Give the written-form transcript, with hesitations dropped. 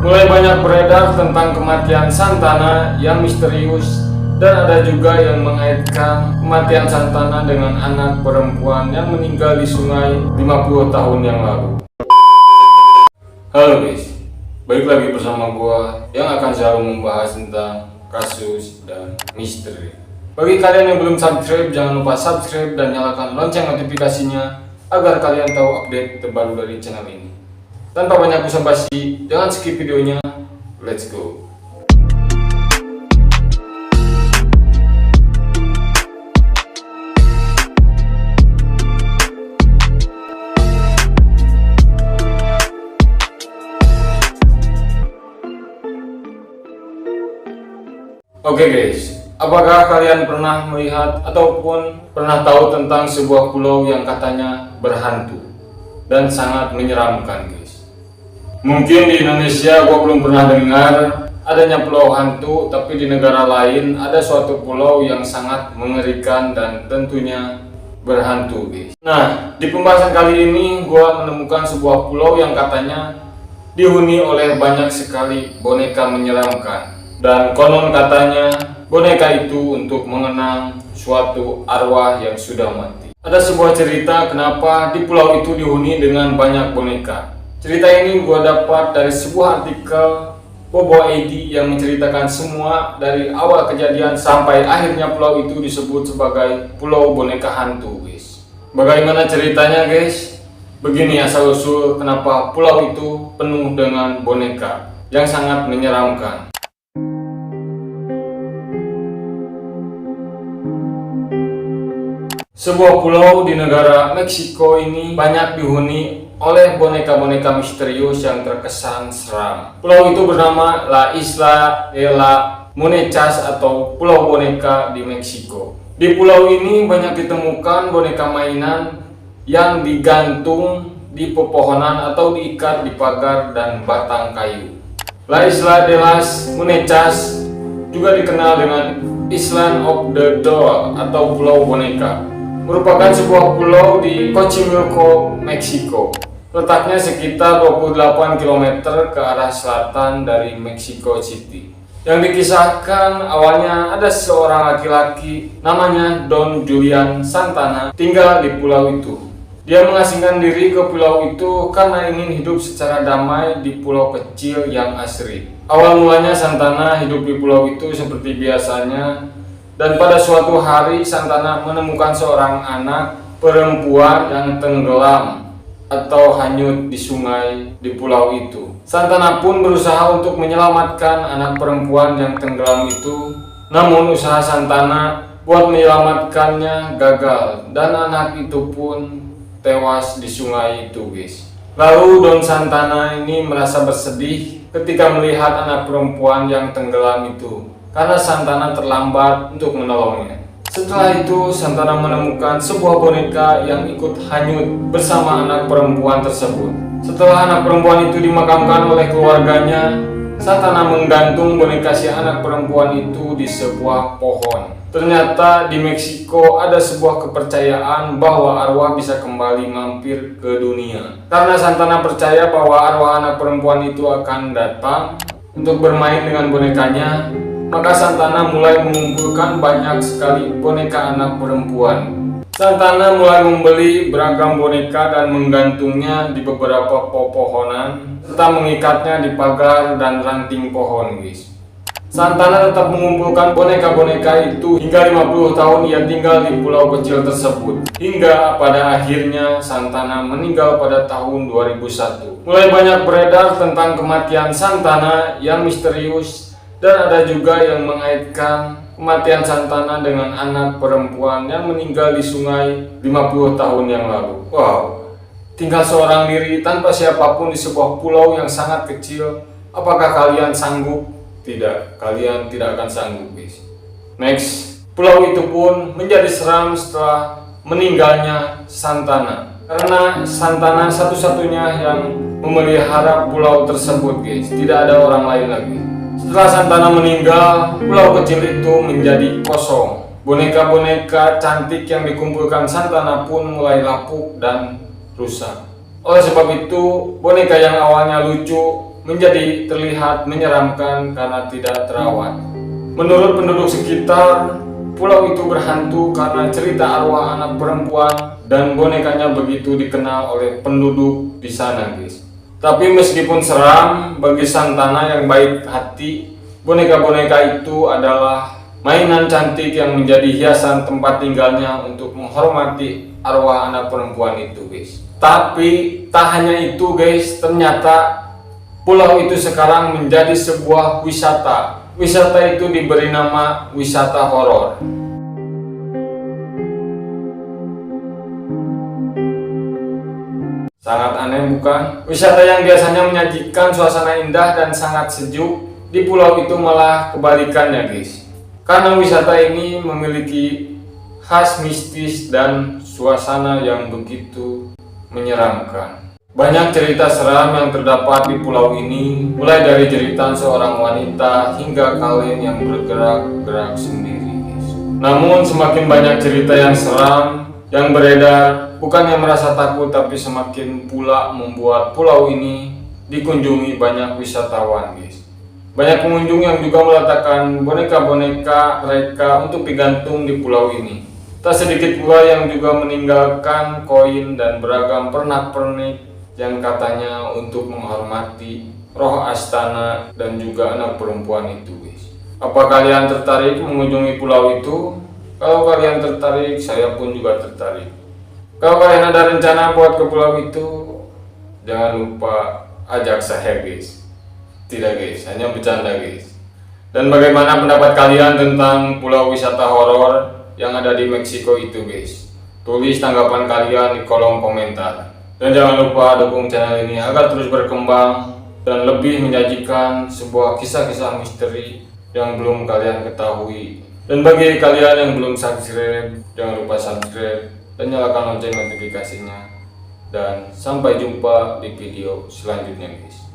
Mulai banyak beredar tentang kematian Santana yang misterius, dan ada juga yang mengaitkan kematian Santana dengan anak perempuan yang meninggal di sungai 50 tahun yang lalu. Halo guys, balik lagi bersama gua yang akan selalu membahas tentang kasus dan misteri. Bagi kalian yang belum subscribe, jangan lupa subscribe dan nyalakan lonceng notifikasinya agar kalian tahu update terbaru dari channel ini. Tanpa banyak basa-basi, jangan skip videonya. Let's go. Oke guys, apakah kalian pernah melihat ataupun pernah tahu tentang sebuah pulau yang katanya berhantu dan sangat menyeramkan guys? Mungkin di Indonesia gua belum pernah dengar adanya pulau hantu, tapi di negara lain ada suatu pulau yang sangat mengerikan dan tentunya berhantu guys. Nah, di pembahasan kali ini gua menemukan sebuah pulau yang katanya dihuni oleh banyak sekali boneka menyeramkan. Dan konon katanya boneka itu untuk mengenang suatu arwah yang sudah mati. Ada sebuah cerita kenapa di pulau itu dihuni dengan banyak boneka. Cerita ini gua dapat dari sebuah artikel Bobo ID yang menceritakan semua dari awal kejadian sampai akhirnya pulau itu disebut sebagai pulau boneka hantu guys. Bagaimana ceritanya guys? Begini asal usul kenapa pulau itu penuh dengan boneka yang sangat menyeramkan. Sebuah pulau di negara Meksiko ini banyak dihuni oleh boneka-boneka misterius yang terkesan seram. Pulau itu bernama La Isla de la Monechas atau Pulau Boneka di Meksiko. Di pulau ini banyak ditemukan boneka mainan yang digantung di pepohonan atau diikat di pagar dan batang kayu. La Isla de las Monechas juga dikenal dengan Island of the Doll atau Pulau Boneka, merupakan sebuah pulau di Xochimilco, Meksiko. Letaknya sekitar 28 km ke arah selatan dari Mexico City. Yang dikisahkan awalnya ada seorang laki-laki namanya Don Julian Santana tinggal di pulau itu. Dia mengasingkan diri ke pulau itu karena ingin hidup secara damai di pulau kecil yang asri. Awal mulanya Santana hidup di pulau itu seperti biasanya. Dan pada suatu hari Santana menemukan seorang anak perempuan yang tenggelam atau hanyut di sungai di pulau itu. Santana pun berusaha untuk menyelamatkan anak perempuan yang tenggelam itu. Namun usaha Santana buat menyelamatkannya gagal dan anak itu pun tewas di sungai itu guys. Lalu Don Santana ini merasa bersedih ketika melihat anak perempuan yang tenggelam itu, karena Santana terlambat untuk menolongnya. Setelah itu Santana menemukan sebuah boneka yang ikut hanyut bersama anak perempuan tersebut. Setelah anak perempuan itu dimakamkan oleh keluarganya, Santana menggantung boneka si anak perempuan itu di sebuah pohon. Ternyata di Meksiko ada sebuah kepercayaan bahwa arwah bisa kembali mampir ke dunia. Karena Santana percaya bahwa arwah anak perempuan itu akan datang untuk bermain dengan bonekanya, maka Santana mulai mengumpulkan banyak sekali boneka anak perempuan. Santana mulai membeli beragam boneka dan menggantungnya di beberapa pepohonan serta mengikatnya di pagar dan ranting pohon guys. Santana tetap mengumpulkan boneka-boneka itu hingga 50 tahun ia tinggal di pulau kecil tersebut. Hingga pada akhirnya Santana meninggal pada tahun 2001. Mulai banyak beredar tentang kematian Santana yang misterius, dan ada juga yang mengaitkan kematian Santana dengan anak perempuan yang meninggal di sungai 50 tahun yang lalu. Wow, tinggal seorang diri tanpa siapapun di sebuah pulau yang sangat kecil. Apakah kalian sanggup? Tidak, kalian tidak akan sanggup guys. Next, pulau itu pun menjadi seram setelah meninggalnya Santana. Karena Santana satu-satunya yang memelihara pulau tersebut guys, tidak ada orang lain lagi. Setelah Santana meninggal, pulau kecil itu menjadi kosong. Boneka-boneka cantik yang dikumpulkan Santana pun mulai lapuk dan rusak. Oleh sebab itu, boneka yang awalnya lucu menjadi terlihat menyeramkan karena tidak terawat. Menurut penduduk sekitar, pulau itu berhantu karena cerita arwah anak perempuan dan bonekanya begitu dikenal oleh penduduk di sana, guys. Tapi meskipun seram, bagi Santana yang baik hati, boneka-boneka itu adalah mainan cantik yang menjadi hiasan tempat tinggalnya untuk menghormati arwah anak perempuan itu, guys. Tapi tak hanya itu, guys, ternyata pulau itu sekarang menjadi sebuah wisata. Wisata itu diberi nama wisata horor. Sangat aneh bukan? Wisata yang biasanya menyajikan suasana indah dan sangat sejuk, di pulau itu malah kebalikannya, guys. Karena wisata ini memiliki khas mistis dan suasana yang begitu menyeramkan. Banyak cerita seram yang terdapat di pulau ini, mulai dari jeritan seorang wanita hingga kalian yang bergerak-gerak sendiri, guys. Namun semakin banyak cerita yang seram yang beredar, bukannya merasa takut tapi semakin pula membuat pulau ini dikunjungi banyak wisatawan, guys. Banyak pengunjung yang juga meletakkan boneka-boneka mereka untuk digantung di pulau ini. Tak sedikit pula yang juga meninggalkan koin dan beragam pernak-pernik yang katanya untuk menghormati roh astana dan juga anak perempuan itu, guys. Apa kalian tertarik mengunjungi pulau itu? Kalau kalian tertarik, saya pun juga tertarik. Kalau kalian ada rencana buat ke pulau itu, jangan lupa ajak saya, guys. Tidak, guys, hanya bercanda, guys. Dan bagaimana pendapat kalian tentang pulau wisata horor yang ada di Meksiko itu, guys? Tulis tanggapan kalian di kolom komentar. Dan jangan lupa dukung channel ini agar terus berkembang dan lebih menyajikan sebuah kisah-kisah misteri yang belum kalian ketahui. Dan bagi kalian yang belum subscribe, jangan lupa subscribe dan nyalakan lonceng notifikasinya. Dan sampai jumpa di video selanjutnya, guys.